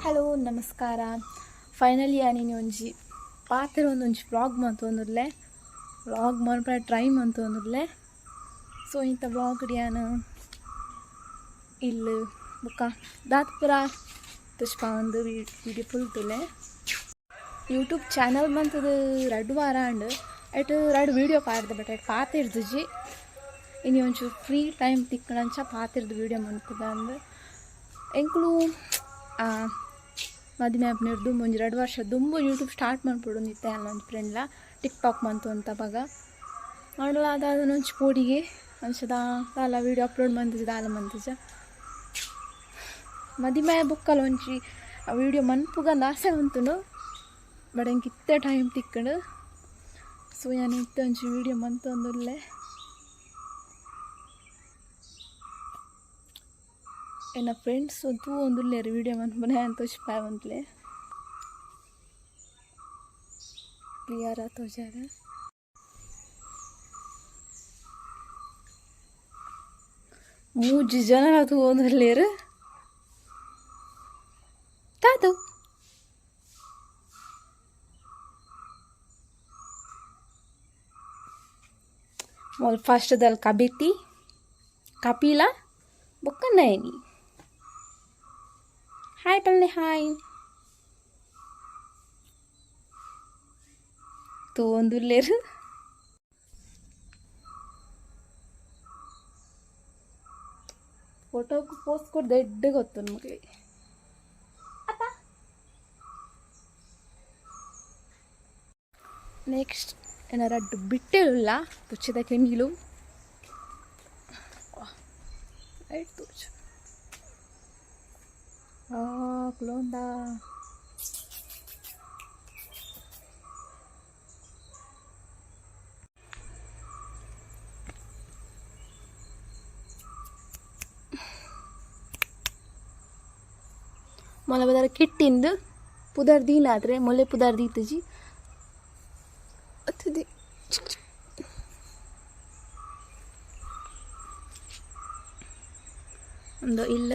Hello ನಮಸ್ಕಾರ. Finally ನೀನು ಒಂಜಿ ಪಾತೆರ ಒಂದೊಂಜಿ ವ್ಲಾಗ್ ಮಂತೊಂದುಲ್ಲೆ ವ್ಲಾಗ್ ಮನ್ಪರೆ ಟ್ರೈ ಮಂತೊಂದುಲ್ಲೆ. ಸೊ ಇಂಥ ವ್ಲಾಗ್ ಡಿಯಾನು ಇಲ್ಲಿ ಬುಕ್ಕ ದಾತ್ ಪೂರ ತುಷ್ಪ ಒಂದು ವೀಡಿಯೋ ಪುಲ್ತುಲೆ ಯೂಟ್ಯೂಬ್ ಚಾನಲ್ ಮಂತದು 2 ವಾರ ಅಂಡ್ ಐಟ್ 2 ವೀಡಿಯೋ ಪಾಡ್ದೆ ಬಟ್ ಐಟ್ ಪಾತಿರ್ದುಜಿ ಇನ್ನು ಒಂಚೂರು ಫ್ರೀ ಟೈಮ್ ತಿಕ್ಕಣಂಚ ಪಾತಿರ್ದು ವೀಡಿಯೋ ಮಂತದ ಅಂದು ಎಂಕ್ಲು ಮದುವೆ ಆಪ್ನಿರ್ದು ಮುಂಜಿ 2 ವರ್ಷ ದುಂಬು ಯೂಟ್ಯೂಬ್ ಸ್ಟಾರ್ಟ್ ಮಾಡ್ಬಿಡು ನಿತ್ತೆ ಅಲ್ಲೊಂದು ಫ್ರೆಂಡ್ಲ ಟಿಕ್ಟಾಕ್ ಮಂತು ಅಂತ ಬಗ ಮಾಡಲ ಅದೊಂಚು ಪೋಡಿಗೆ ಅನ್ಸದ ದಾಲ ವೀಡಿಯೋ ಅಪ್ಲೋಡ್ ಮಂತಿದ್ದ ದಾಲ ಮಂತಿಜ ಮದುವೆ ಬುಕ್ಕಲ್ಲಿ ಒಂಚಿ ವೀಡಿಯೋ ಮನ್ಪುಗಂದು ಆಸೆ ಉಂಟು ಬಟ್ ಹೆಂಗೆ ಇತ್ತೆ ಟೈಮ್ ತಿಕ್ಕಂಡು ಸೊ ನಾನು ಇತ್ತೆ ಒಂಚಿ ವೀಡಿಯೋ ಮಂತೊಂದುಲ್ಲೆ ಎನ್ನ ಫ್ರೆಂಡ್ಸ್ ತೂ ಒಂದುಲ್ಲೇರು ವೀಡಿಯೋ ಮನ್ಪನೆ ಅಂತ ತೋಚ್ಪಾಯ ಒಂದ್ಲೆ ಕ್ಲಿಯರ್ ತೋಜಾರ ಮೂಜಿ ಜನ ತೂ ಒಂದುಲ್ಲೇರು ತಾತು ಮೊಲ್ ಫಸ್ಟ್ದಲ್ಲಿ ಕಬಿತಿ ಕಪಿಲ ಬೊಕ್ಕ ನಯನಿ. ಹಾಯ್ ಪಲ್ಲೆ ಹಾಯ್ ತೂ ಒಂದುಲ್ಲೇರು ಫೋಟೋಕ್ಕೆ ಪೋಸ್ಟ್ ಕೊಡ್ದು ಎಡ್ಡೆ ಗೊತ್ತು ನಮಗೆ. ನೆಕ್ಸ್ಟ್ ಏನಾರ ಬಿಟ್ಟಿರಲ್ಲ ಪುಚ್ಚದ ಕೆಣಿಲು ಆಯ್ತು ಕ್ಲೋಂದ ಮೊಲ ಬದರ ಕಿಟ್ಟಿಂದು ಪುದರ್ ದೀನ ಆದರೆ ಮೊಲೆ ಪುದರ್ ದೀತಜಿ ಅತ್ತದೆ ಒಂದು ಇಲ್ಲ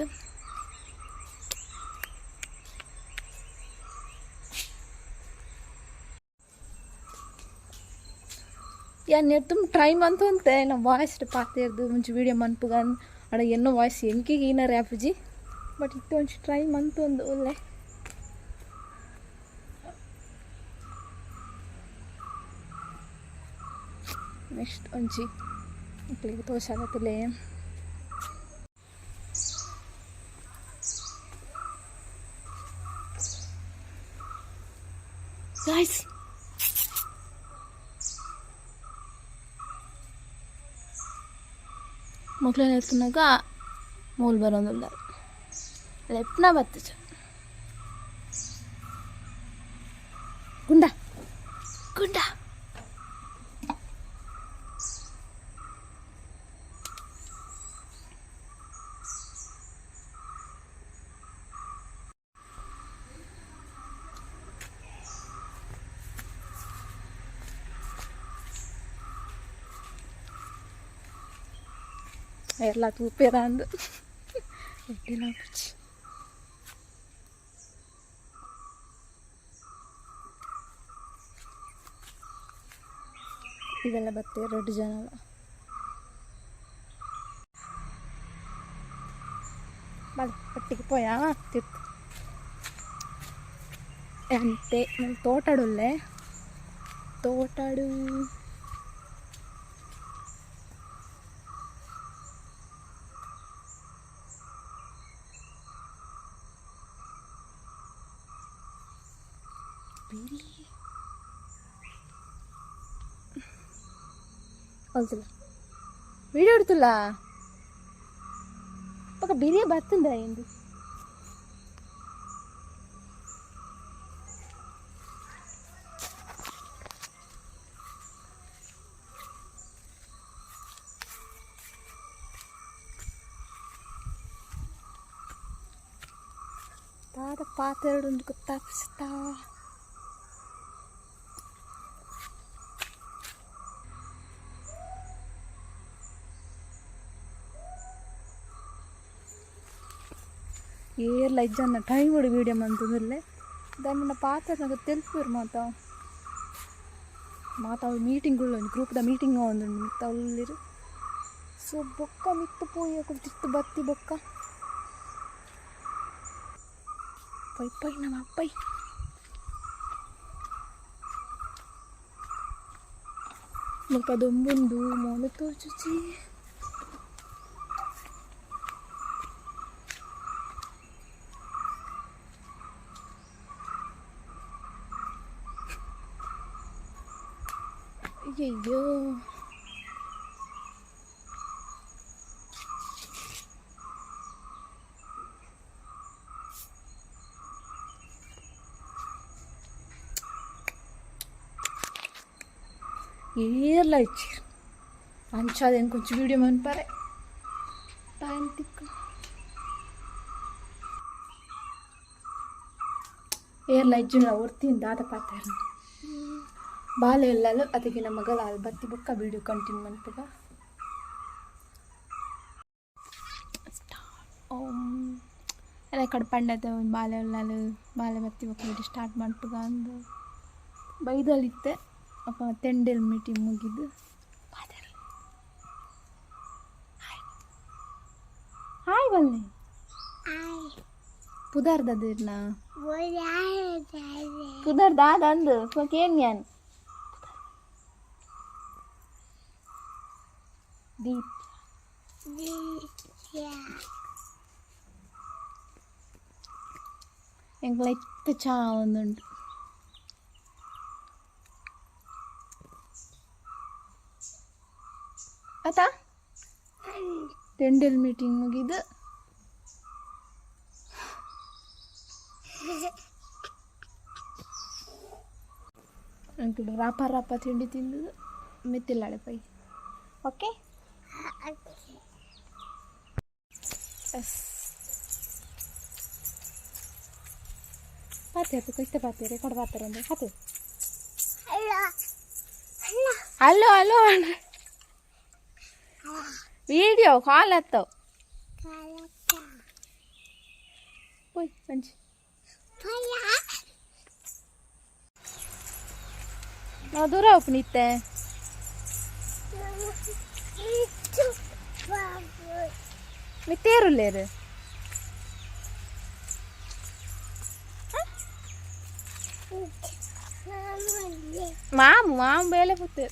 ಯಾನ್ ತುಮ್ ಟ್ರೈ ಮಂತು ಅಂತೆ ನಮ್ಮ ವಾಯ್ಸ್ ಪಾತಿರ್ದು ಮುಂಚೆ ವೀಡಿಯೋ ಮನ್ಪುಗನ್ ಅಡ ಎನ್ನೋ ವಾಯ್ಸ್ ಎಂಕಿಗೆ ಏನಾರ ಆ್ಯಪ್ಜಿ ಬಟ್ ಇತ್ತು ಒಂಚು ಟ್ರೈ ಮಂತು ಒಂದು ಒಳ್ಳೆ ನೆಕ್ಸ್ಟ್ ಒಂಚಿ ಮಕ್ಕಳಿಗೆ ತೋರ್ಸಾಗತ್ತಲೆ ಗಾಯ್ಸ್ ಮಕ್ಕಳನ್ನ ಎತ್ತನಾಗ ಮೂಲ್ ಬರೋದಿಲ್ಲ ಲೆಪ್ನ ಬರ್ತಚ ಗುಂಡ ಗುಂಡ ಎಲ್ಲ ತೂಪೇರ ಅಂದು ಎಡ್ಡಿಲ್ಲ ಪುಚ್ಚಿ ಇದೆಲ್ಲ ಬರ್ತೇವೆ 2 ಜನ ಬಳ ಪಟ್ಟಿಗೆ ಪೋಯಾ ತಿರ್ತು ಅಂತೆ ನಾನು ತೋಟಾಡುಲ್ಲೆ ತೋಟಾಡು అవుతులా వీడియో ఎడుతులా ఒక బిర్యా బతుందా ఏంది తాత పాతేడు తప్పిస్తా ఏర్ల ఇజ్జన్న టైం కూడా వీడియో మంతుందిలే దాన్ని పాత నాకు తెలుపురు మాత మీటింగ్ కూడా గ్రూప్ದ మీటింగ్ ఉంది ತಳ್ಳಿರು ಸೊ ಬೊಕ್ಕ ಮಿತ್ತು ಪೋಯಿ ಕುಟ್ಟಿತ್ತು ಬತ್ತಿ ಬೊಕ್ಕ ಪೈ ಪೈ ನಮ್ಮ ಅಪ್ಪೈ ಬೊಕ್ಕ ದೊಂಬುಂದು ಮೋಲ ತೋಚುಚಿ అయ్యో ಏರ್ಲ ಇಚ್ಚಿ ಅಂಚಾದೇನು ಕೊಂಚ ವೀಡಿಯೋ ಮನ್ಪಾರೆ ಟೈಮ್ ತಿಕ್ಕ ಏರ್ಲ ಇಜ್ಜುನ ಒರ್ತಿಂದ ದಾದ ಪಾತಾರ ಬಾಲೆ ಎಲ್ಲಲು ಅದಕ್ಕೆ ನಮ್ಮ ಮಗಳ ಅಲ್ಲಿ ಬತ್ತಿ ಬೊಕ್ಕ ವೀಡಿಯೋ ಕಂಟಿನ್ಯೂ ಮನ್ಪುಗ ಎಲ್ಲ ಕಡೆ ಪಂಡದ ಬಾಲೆ ಎಲ್ಲಲು ಬಾಲೆ ಬತ್ತಿ ಬೊಕ್ಕ ವೀಡಿಯೋ ಸ್ಟಾರ್ಟ್ ಮನ್ಪುಗ ಅಂದು ಬೈದಲ್ಲಿತ್ತೆ ಅಪ್ಪ ತೆಂಡೆಲ್ ಮೀಟಿಂಗ್ ಮುಗಿದು ಹಾಯ್ ಬಲ್ಲೆ ಪುದರ್ದದಿರ್ನ ಪುದರ್ದಾದ ಅಂದು ಕೇನ್ಯಾನ್ ದೀಪ್ ಎಂಗ್ಲ ಇತ್ತ ಚಾ ಒಂದುಂಟು ಆತಾ ಟೆಂಡಲ್ ಮೀಟಿಂಗ್ ಮುಗಿದು ಅಂಕಲ್ ರಾಪ ರಾಪ ತಿಂಡಿ ತಿಂದು ಮೆತ್ತಿಲ್ಲಾಳೆ ಪೈ ಓಕೆ ಎಸ್ ಪಾತೆ ಕುಯ್ತೆ ಪಾತೆ ರೆಕಾರ್ಡ್ ಪಾತಾರೆ ಅಂದ್ರೆ ಪಾತೆ ಹಲೋ ಹಲೋ ವಿಡಿಯೋ ಕಾಲ್ ಹತ್ತವ ಹೋಯ್ ಮಂಚಿ ನಾ ದೂರ ಹೋಗ್ನಿತ್ತೆ ಮಿತ್ತೇರುಲ್ಲೇರು ಮಾಮು ಬೇಲೆ ಪುತ್ತೆ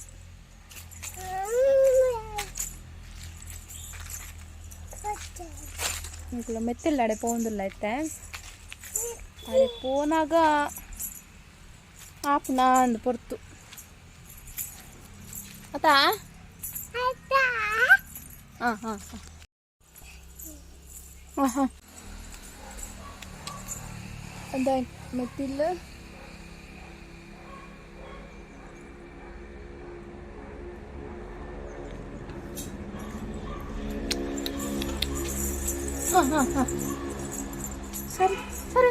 ఇంట్లో మెత్తిల్లాడే పోందులు అయితే అది పోనాగా ఆపునా అందు పొర్తు అతా అంత మెత్తిల్లు సరే సరే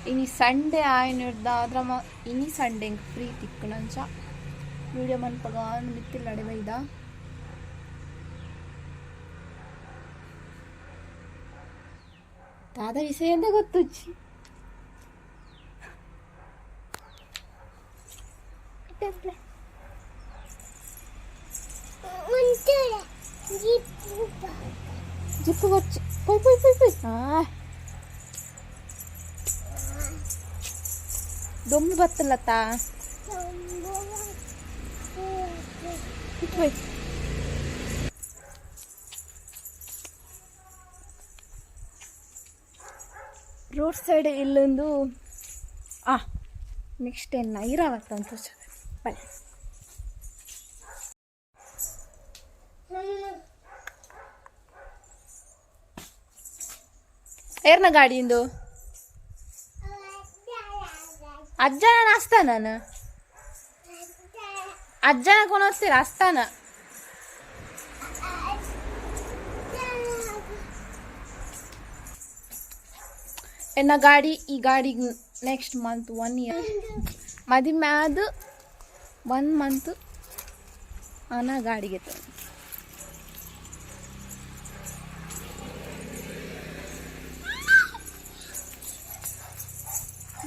ఇని సండే ఆయన దాద్రమ ఇని సండే ఇంక ఫ్రీ తిక్కునంచ వీడియో మనపగా మిత్తిల్లాడే వైదా ದಾದ ವಿಷಯ ಅಂತ ಗೊತ್ತುಚ್ಚಿ ಜಿಪ್ಪು వచ్చి పోయి పోయి పోయి పోయి దొమ్మి బత్తలత పోయి ರೋಡ್ ಸೈಡ್ ಇಲ್ಲೊಂದು ನೆಕ್ಸ್ಟ್ ಏನು ನೈರಾವತ್ತ ಅಂತ ಬನ್ನಿ ಏರ್ನ ಗಾಡಿಯಿಂದ ಅಜ್ಜನ ಅಸ್ತಾನ ಅಜ್ಜನ ಕೊನೋಸ್ತೀರ ಅಸ್ತಾನ ಎನ್ನ ಗಾಡಿ ಈ ಗಾಡಿಗೆ ನೆಕ್ಸ್ಟ್ ಮಂತ್ 1 ಇಯರ್ ಮದುವೆ ಆದ 1 ಮಂತ್ ಆನ ಗಾಡಿಗೆ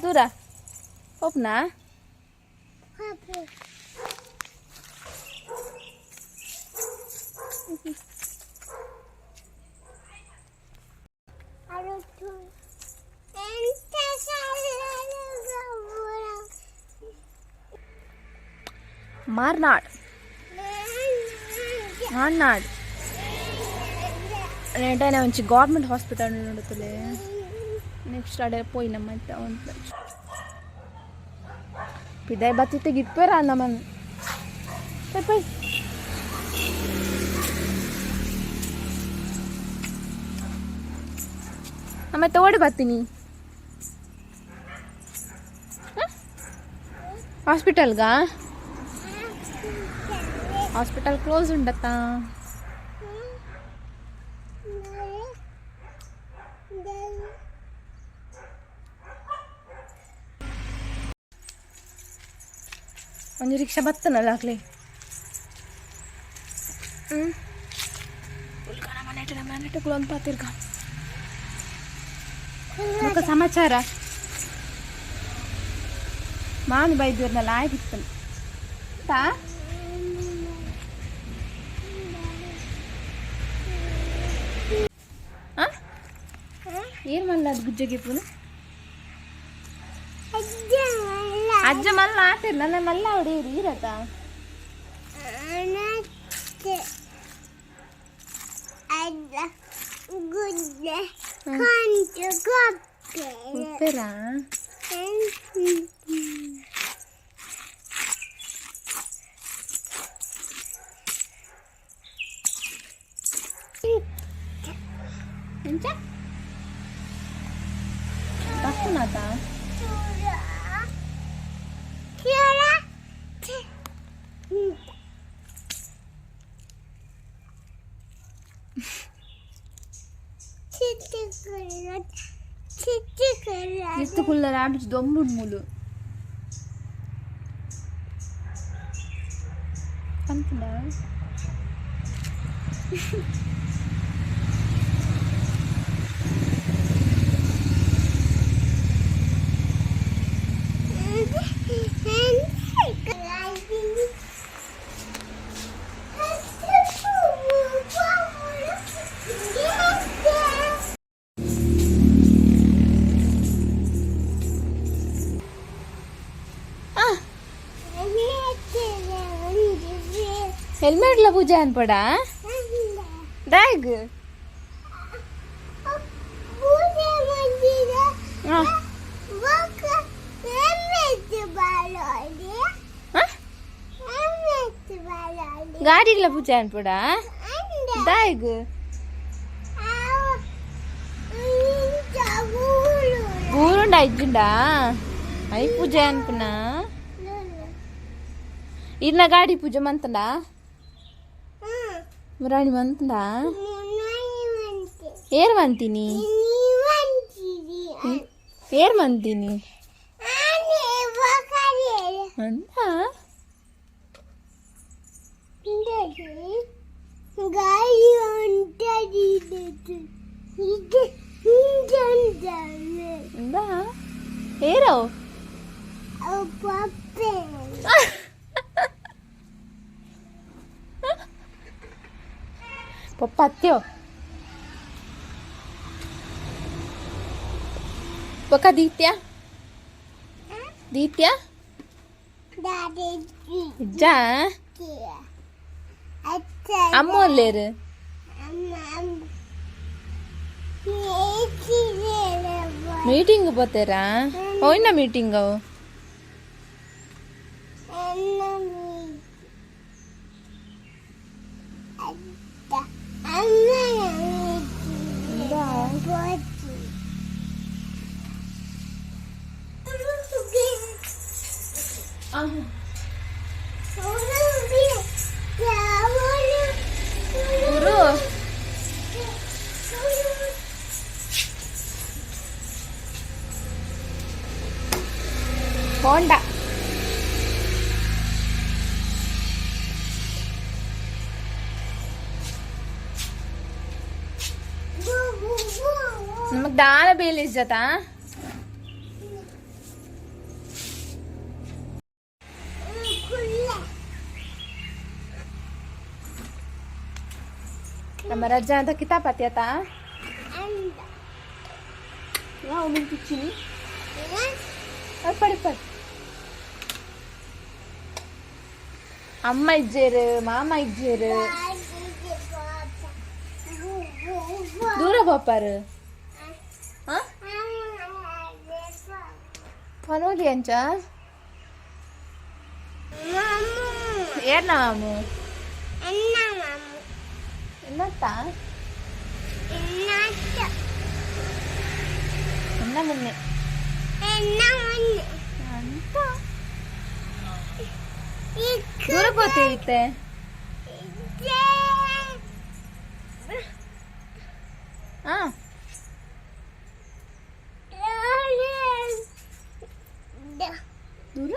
ದೂರ ಹೋಪ್ನಾ ಮಾರ್ನಾಡ್ ಮಾರ್ನಾಡ್ ನೆಂಟನೆ ಒಂಚಿ ಗೌರ್ಮೆಂಟ್ ಹಾಸ್ಪಿಟಲ್ ನೋಡುತ್ತಲೇ ನೆಕ್ಸ್ಟ್ ಅಡೆ ಪೋಯಿ ನಮ್ಮ ಅಂತ ಪಿದಾಯ್ ಬತ್ತಿತ್ತೆ ಗಿಪ್ಪೇರ ನಮ್ಮನ್ನು ಪೋಯ್ ಆಮೇಲೆ ಓಡಿ ಬರ್ತೀನಿ ಹಾಸ್ಪಿಟಲ್ಗಾ ಹಾಸ್ಪಿಟಲ್ ಕ್ಲೋಸ್ ಉಂಡತ್ತಾ ಒಂದು ರಿಕ್ಷಾ ಬತ್ತನಲ್ಲ ಆಗ್ಲಿ ಮನೆಟಗಳು ಅಂತ ಪಾತಿರ್ಗ ಮಕ್ಕ ಸಮಾಚಾರ ಮಾಮಿ ಬೈದ್ವರ್ನಲ್ಲ ಆಗಿತ್ತು ತಾ ಏನು ಮಲ್ಲ ಅದು ಗುಜ್ಜಗೆ ಪೂನು ಅಜ್ಜ ಮಲ್ಲ ಆಟಿರ್ಲ ನನ್ನ ಮಲ್ಲ ಹೊಡೆಯಿರಿ ಇರತ್ತ ಉಪ್ಪೇರಾ ಎಂಚ ತಪ್ಪುನಾತ itu kuller habis dombun mulu kan pedal helmet ला पूजा पड़ा बैग गाड़ी ला पूजा पड़ा बैग ఊరుండ ఇచ్చిండా అయి పూజ అనుకున్నా ఇన్న గాడి పూజ మంతండా ರಾಣಿ ಮಂತಂದ ಏರ್ ಮಂತೀನಿ ಏರ್ ಮಂತೀನಿ ಅಂತ ఏరో Papatyo. Paka Ditya? Ditya? Ja? Ammo leru. Meeting potera? Hoina meeting go. दाल बेलिस जाता ನಮ್ಮ ರಜ್ಜ ಅಂತ ಕಿತಾಪತಿ ಆತ ಯಾವ ಮಿಂಚಿನಿ ಪಡಿ ಪಡಿ ಅಮ್ಮ ಇಜ್ಜೇರು ಮಾಮ ಇಜ್ಜೇರು ದೂರ ಹೋಪಾರು ಪನೋಲಿ ಅಂಚ ಏರ್ನ ಮಾಮು എന്നത്താ എന്ന മുന്നേ ದೂರ ಹೋಗ್ತೈತೆ ಹಾ ದೂರ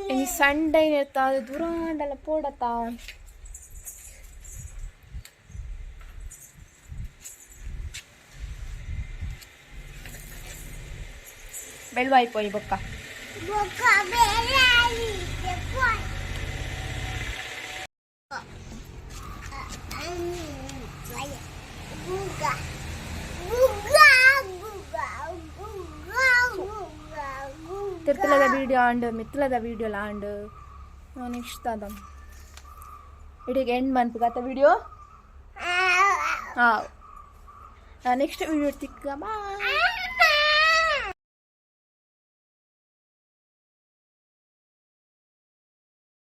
ಇನ್ನು ಸಂಡೆ ಇರ್ತಾ ದೂರ ಅಂಡಲ್ಲ ಪೋಡತ್ತಾ ಬೆಳ್ವಾಯ್ಪೋಯಿ ಬೊಕ್ಕ ತಿರ್ತಲದ ವಿಡಿಯೋ ಅಂಡ್ ಮಿತ್ತಲದ ವಿಡಿಯೋ ಲಾಂಡ್ ನೆಕ್ಸ್ಟ್ ಅದ ಇಡೀಗ ಎಂಡ್ ಮಂತ್ ಗತ ವಿಡಿಯೋ ಹಾಂ ನೆಕ್ಸ್ಟ್ ವಿಡಿಯೋ ತಿಕ್ಕ ಬಾಯ್.